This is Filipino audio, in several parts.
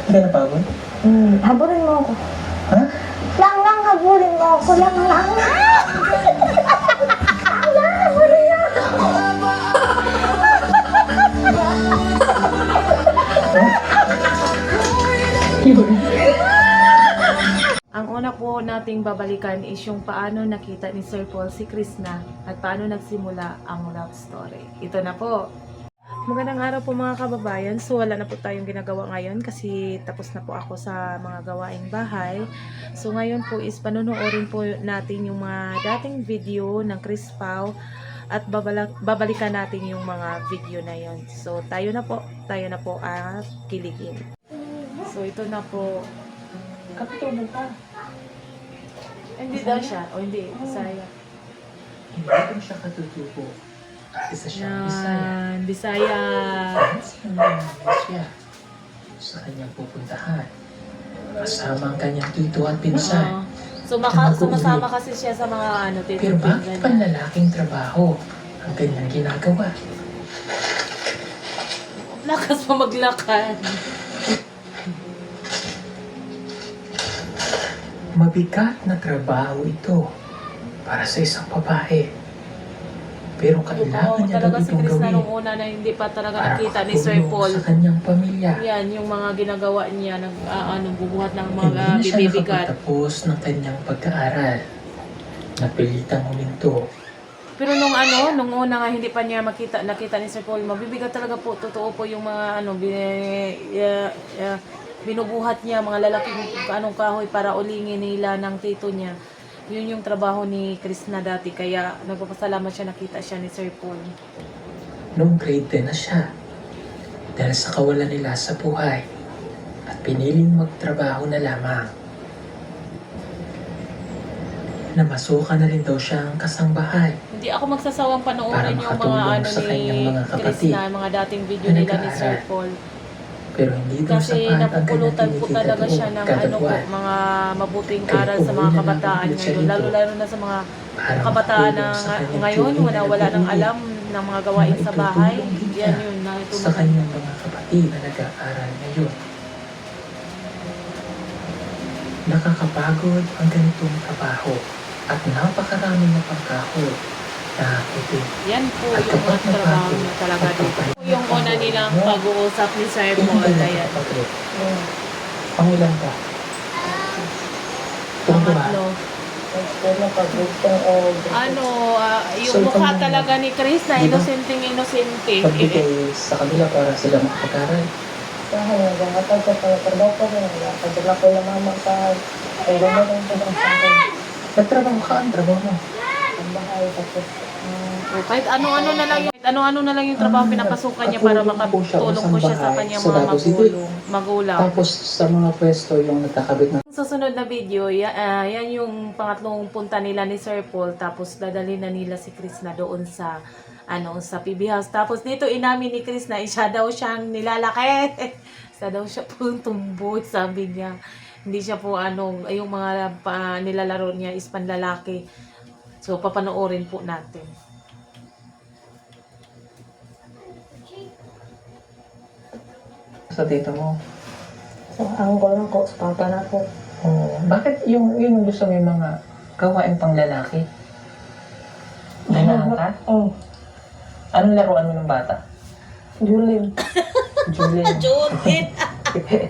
Hindi ka napagod? Habulin mo ako. Ha? Lang, habulin mo ako. Lang. Lang, habulin mo ako. Ang una po nating babalikan is yung paano nakita ni Sir Paul si Krishna at paano nagsimula ang love story. Ito na po. Magandang araw po mga kababayan. So wala na po tayong ginagawa ngayon kasi tapos na po ako sa mga gawaing bahay. So ngayon po is panonoorin po natin yung mga dating video ng Chris Pao at babalikan natin yung mga video na yon. So tayo na po at kiligin. So ito na po. Kapitubo ka. Hindi daw siya. O hindi, Bisaya. Hindi ko siya katutubo. Isa siyang Bisaya. Bisaya. Siya sa kanyang pupuntahan. Kasama ang kanyang tuto at pinsan. So sumasama kasi siya sa mga tito. Pero bakit panlalaking trabaho ang kanyang ginagawa? Lakas pa maglakad. Mabigat na trabaho ito para sa isang babae. Pero kailangan niya daw talaga si itong Krishna gawin nung una na hindi pa talaga para nakita ni Sir makatulong Paul. sa kanyang pamilya. Yan, yung mga ginagawa niya, bubuhat ng mga Hindi na siya bibigat. nakapagtapos ng kanyang pagkaaral. Napilitang huminto. Pero nung una nga hindi pa niya nakita ni Sir Paul, mabibigat talaga po, totoo po yung mga binubuhat niya, mga lalaking kahoy para ulingin nila ng tito niya. Yun yung trabaho ni Krishna dati, kaya nagpapasalamat siya nakita siya ni Sir Paul. Noong grade 10 na siya, dahil sa kawalan nila sa buhay, at piniling magtrabaho na lamang. Namasukan na rin daw siya ang kasangbahay. Hindi ako magsasawang panoorin Para yung makatulong sa ni kanyang mga kapatid Krishna, mga dating video na nila ni Sir nag-aaral. Paul. Pero hindi daw Kasi sapat ang kanyang napupulutan po kinikita talaga siya doon ng kada buwan. mga mabuting Kaya aral sa umuwi mga na lang kabataan ulit siya ngayon. dito Lalo na sa mga Para kabataan na makatulong sa kanyang ngayon, tuloy wala na nang pag-ibig alam ng mga gawain na sa bahay. itutulong din Yan niya yun, na sa kanyang mga kapatid na nag-aaral ngayon. Nakakapagod ang ganitong trabaho at napakarami na pagkahod na ito. Yan po At yung kapag mga trabaho napagod, na talaga at dito. kapag Yung una nilang pag-uusap ni Sir Ilan Paul. ka na Ayan. kapatid? Pangilan ka? Tungkol ba? Pangatlo. Yung So, mukha ikaw talaga ni Chris na Di ba? inosenteng-inosente. Pagbigay sa kanila para sila makapag-aral. Nagtrabaho ka, ang trabaho mo. Kahit ano-ano na lang yung trabaho pinapasukan niya para makatulong po siya sa kanyang mga magulang. Tapos sa mga pwesto yung nagkakabit na Susunod na video, yan yung pangatlong punta nila ni Sir Paul, tapos dadalhin na nila si Chris na doon sa sa PB House. Tapos dito inamin ni Chris na siya daw siyang nilalaki. Siya daw siya po tumboy, sabi niya. Hindi siya po yung mga nilalaro niya is panlalaki. So papanoorin po natin. sa tito mo. Ang gulang ko, sa papa na po. Oh, bakit yun yung gusto mo yung mga gawain pang lalaki? Ganahan ka? Oo. Anong laruan mo ng bata? Julim. Julian. Judith!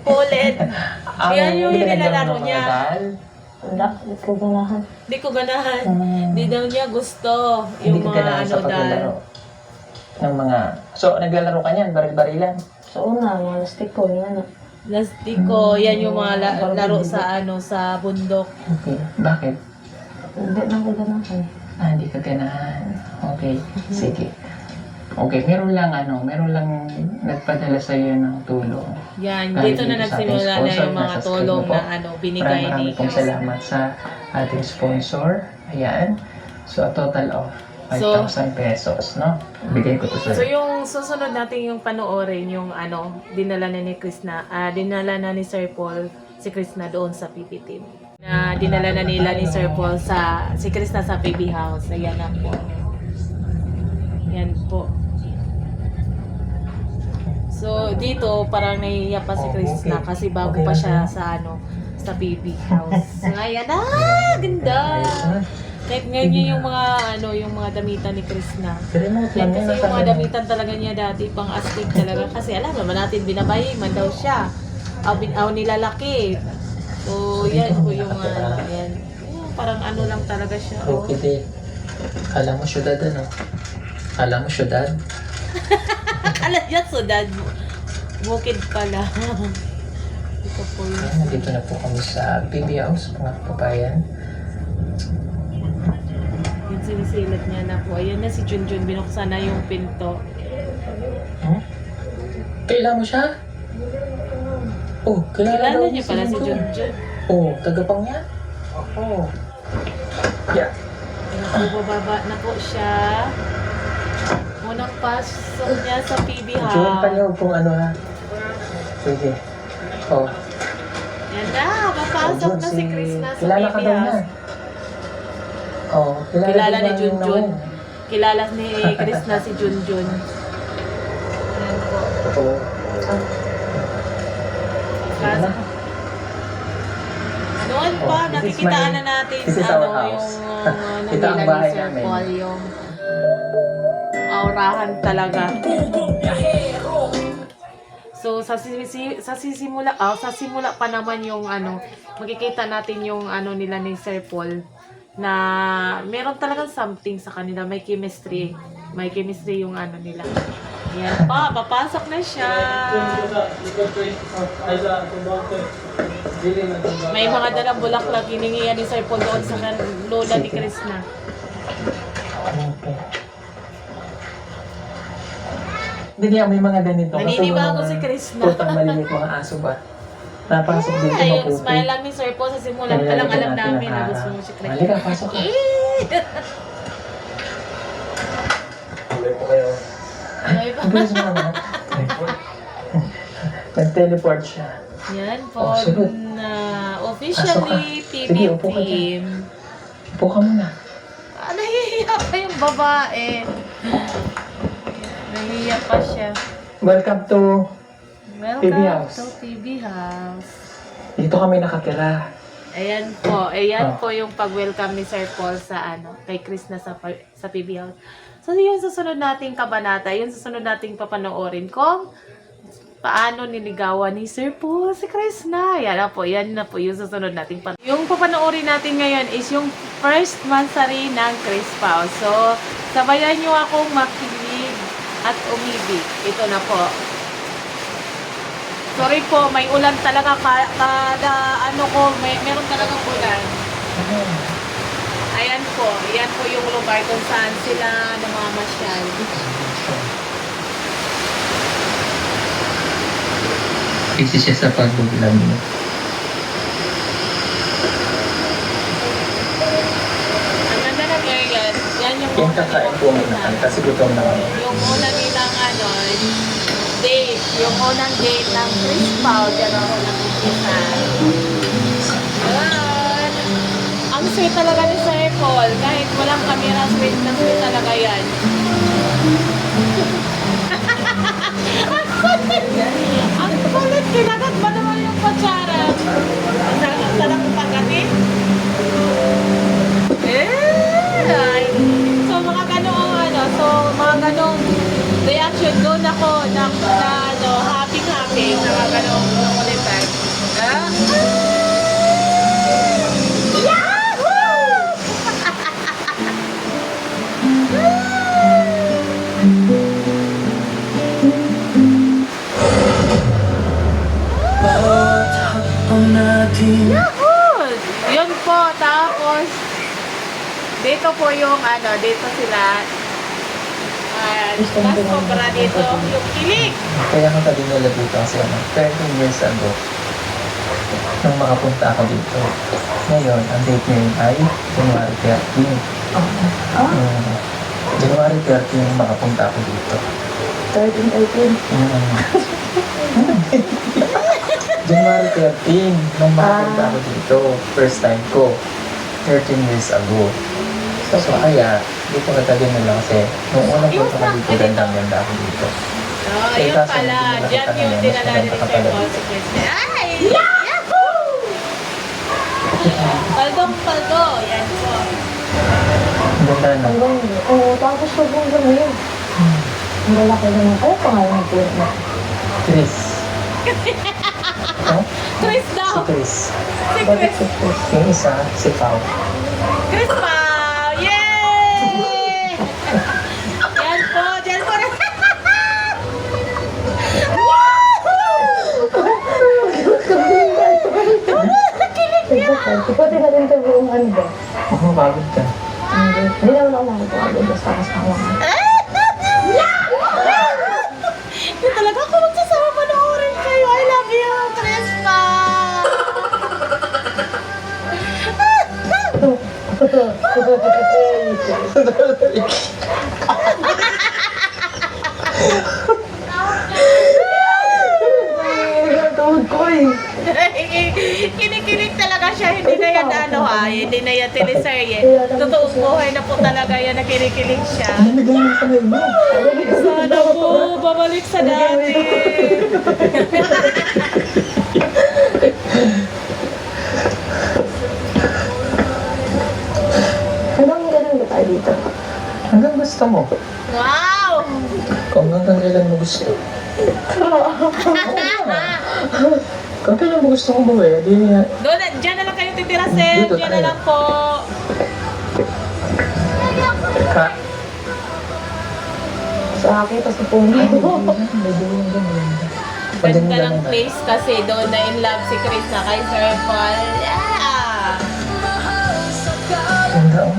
Ulit! Yan yung hindi ka nilalaro naglaruan ng niya. mga dal? Hindi ko ganahan. Hindi ko ganahan. Hmm. Hindi daw niya gusto Hindi yung ka mga ganahan sa paglalaro ng mga... So, naglalaro ka niyan, baril-barilan? Sa una, mga lastiko, yan na. Plastiko, yan yung mga laro sa sa bundok. Okay. Bakit? Hindi na ko ganahan. Hindi ka ganahan. Okay. Sige. Okay, meron lang nagpadala sa iyo ng tulong. Yan, Kahit dito na dito sa ating nagsimula na sponsor, yung mga nasa tulong screen po. na binigay ni Maraming pong salamat sa ating sponsor. Ayan. So, a total of 5,000 pesos, no? Bigay ko to sa So yung susunod natin yung panoorin yung dinala na ni Krishna, dinala na ni Sir Paul si Krishna doon sa PB team. Na dinala na nila ni Sir Paul si Krishna sa PB House. Ayan na po. Yan po. So So, dito, parang nahihiya pa si Oh, Krishna okay. kasi bago Okay pa na siya siya. sa sa baby house. Ngayon, ganda! Ayos na. Kahit ngayon niya yung mga, yung mga damitan ni Krishna. Remote Yan lang yun. kasi yung mga damitan talaga niya dati, pang astig talaga. Kasi alam naman natin, binabayi man daw siya. Nilalaki. So, yan po yung yan. Parang ano lang talaga siya. Oh. Okay din. Kala mo syudad ano? Kala mo syudad? Alam niya, so dad, bukid pala. Ito po yun. Ayan, nandito na po kami sa baby house, mga kababayan. Yung sinisilat niya na po. Ayan na si Junjun, binuksan na yung pinto. Hmm? Kailan mo siya? Oh, kilala daw Kilala niya pala si Junjun. Oh, tagapang niya? Oh. Yeah. Ayan po, bababa na po siya. Unang pasok niya sa PB Join pa House. niyo kung ano ha. Sige. Oh. Yan na, papasok Jun, na si Krishna sa kilala ka PB daw niya. House. Oh, Kilala ni din Junjun. namin. Kilala ni Krishna si Junjun. Ayan po. Oo. Pasok. Noon pa, Oh, this is nakikitaan my- na natin this is our house. yung Ito ang nila bahay ni Sir namin. Paul, yung aurahan talaga. So sa simula pa naman yung makikita natin yung nila ni Sir Paul na meron talagang something sa kanila, may chemistry. May chemistry yung nila. Yan pa, papasok na siya. May mga dalang bulaklak hiningihan ni Sir Paul doon sa lola ni Krishna. Okay. Hindi niya may mga ganito. Naninibago Kasi si yung Krishna. Putang malilit mga aso ba? Napasok dito Ay, yung maputi. smile lang ni Sir Paul sa simula pa lang alam namin na gusto mo si Krishna. Halika, pasok ka. Tuloy po kayo. Ay, pa. Bilis mo naman. Nag-teleport siya. Yan po Oh, sunod. na Pasok ka. officially PB Sige, upo ka team. Upo ka muna. Nahihiya pa yung babae. Nahihiya pa siya. Welcome to... Welcome PB House. to PB House. Dito kami nakatira. Ayan po yung pag-welcome ni Sir Paul sa kay Krishna sa PB House. So yun susunod nating kabanata, yun susunod nating papanoorin kung paano niligawan ni Sir Paul si Krishna. Yan na po yung susunod nating yung papanoorin natin ngayon is yung first mansari ng Chris Pao. So sabayan nyo akong makinig at umibig. Ito na po. Sorry po, may ulan talaga meron talagang ulan. Ayan po yung lugar kung saan sila namamasyal. Busy siya sa pagbubulan mo. Ang ganda ng area, yan yung Yung kakain po muna kami kasi gutom na kami. yung una nilang date, yung unang date ng Chris Paul, dyan ako nakikita. Ayan. Ang sweet talaga ni Sir Paul, kahit walang camera, sweet na sweet talaga yan. Ang kulit, kinagat ba naman yung kutsara? Ang sarap pagkatin. Ay. So mga ganong reaction doon ako na happy sa mga ganong kulitan. Yahoo! Yun po, tapos dito po yung dito sila. Mas sobra dito yung kilig. Kaya nga tabi nila dito kasi 13 years ago, nung makapunta ako dito. Ngayon, ang date ngayon ay January 13. January 13 nung makapunta ako dito. 13, 18. January 13 nung makapunta ako dito. First time ko. 13 years ago. So kaya, dito katabi nila kasi nung unang punta ko dito, gandang-ganda ako dito. Oh, Eh, yun kaso pala. hindi Diyan nakita yung kami, dinala mas ni Sir maganda Paul si Chris. Ay! Yahoo! Paldong-paldo. Yan po. Ang ganda na. Hanggang, oo, tapos sobrang gamin. Ang lalaki naman. Ano pangalan ng puwet mo? Chris. Huh? Chris Si daw. Chris. Si Bakit Chris. si Chris? Yung isa, si Pao. Chris Pao! Yay! Yan po. Diyan po rin. Ikaw din natin ito buong ano ba? Huwag mapagod ka. Hindi naman ako nakakapagod. Basta kasama ko. Hindi talaga ako magsasama panoorin kayo. I love you, Chris Pao! Tawag ko eh. Kinikilig talaga siya. Hindi na yan ano ha. Hindi na yan teleserye. Totoong buhay na po talaga yan na kinikilig siya. Nalagay mo sa mo. Sana po babalik sa dati. Hanggang ganun ba tayo dito? Hanggang gusto mo. Wow! Kung hanggang kailan mo gusto. Kung kailan mo gusto mong buhay, di niya. Doon, dyan na lang kayo titira, Sir. Dito Dyan na tayo. lang po. Ka. Sa akin, tapos na puno. Ganda ng place kasi doon na in love si Chris na kay Sir Paul. Yeah! Ganda oh.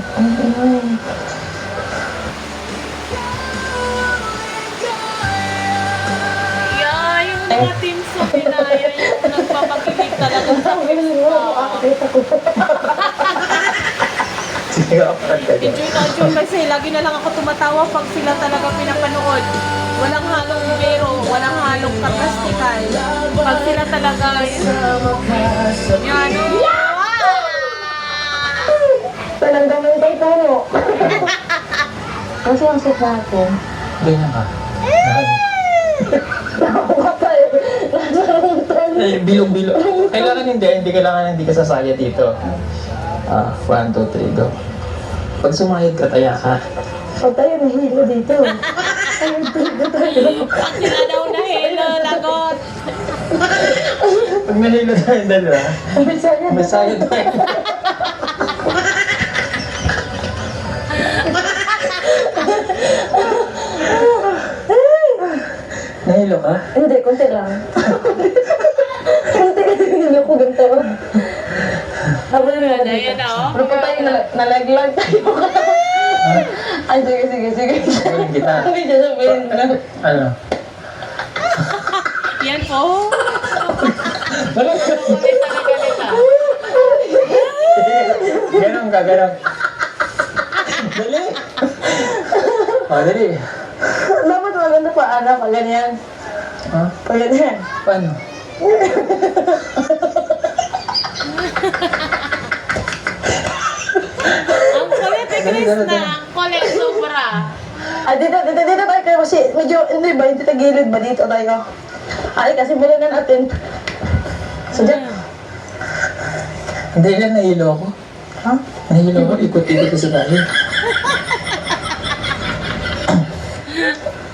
Yeah, yung mga team sa Pinaya, yung nagpapakilig talaga sa Chris Paul. Sige ako kanta dyan. Enjoy na enjoy kasi lagi na lang ako tumatawa pag sila talaga pinapanood. Walang halong biro, walang halong sarkastikan. Pag sila talaga yan, wow! Talagang may tayo tayo. Kasi ang sit natin. Ganyan ka. Ako ka tayo. Eh, bilog-bilog. Kailangan hindi kailangan hindi ka sasaya dito. 1, 2, 3, go. Pag sumahid ka, taya ka. Pag tayo nahilo dito. Ayun, dito tayo. Pag sila daw nahilo, lagot. Pag nahilo tayo dalawa, Bisaya na masaya tayo. Nahilo ka? Hindi, konti lang. Konti kasi nilo ko ganito. Habang na Ayan, ayan, oh. Pero pa tayo nalaglag tayo. Ay, sige. Galing kita. Hindi siya sabihin na. Ano? Yan po. Galing ka. Galit na galit ah. Ganon ka, ganon. Dali. Dali. Dapat maganda pa, anak, pag ganyan. Ha? Pag ganyan. Paano? Ang kulit ni Chris na. Ang kulit sobra. Ah, dito tayo kayo kasi medyo, hindi ba, hindi tayo gilid ba dito tayo? Ay, kasi bulan natin. So, dyan. Hindi lang, nahilo ako. Ha? Nahilo ako, ikot-ikot ko sa tali.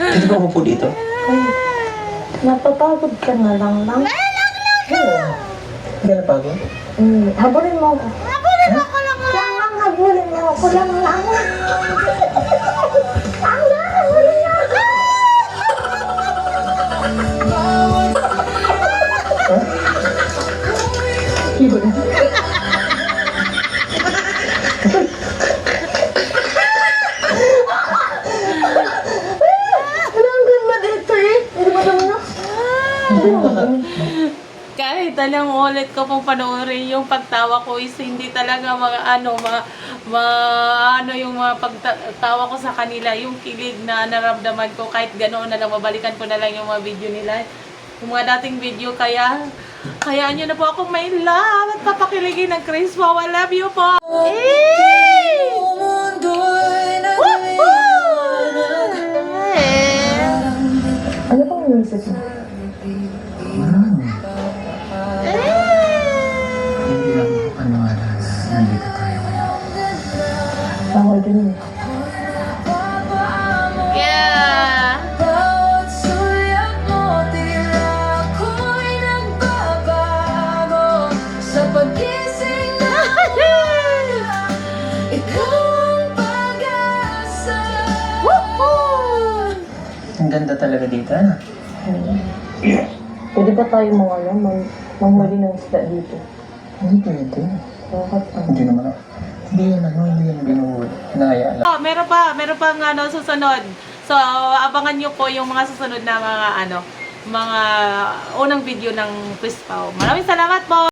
Hindi ko upo dito. Ay, napapagod ka na lang. Hindi ka napagod? Habulin mo ako. Habulin ako lang Lang, habulin mo ako. Lang. Habulin mo ako. Iba na. Hanggang ba dito eh? Hindi ba naman Kahit anong ulit ko pong panoorin yung pagtawa ko is hindi talaga ano yung mga pagtawa ko sa kanila, yung kilig na naramdaman ko kahit ganoon na lang, mabalikan ko na lang yung mga video nila, yung mga dating video, kaya nyo na po akong may love at papakiligin ng Chris Pao. I love you po! Ano iniisip mo? Hindi ako makapaniwala na nandito tayo ngayon. Ako din eh. Yeah! Bawat sulyap mo, tila ko'y nagbabago. Sa pagkising na wala, ikaw ang pag-asa. Ang ganda talaga dito, ano? Pwede ba tayo manghuli ng isda dito? Hindi pwede. Bakit? Hindi naman ako. Hindi yan binuhuli. Hinahayaan lang. Oh, meron pang susunod. So, abangan nyo po yung mga susunod na mga unang video ng Quiz Pao. Maraming salamat po!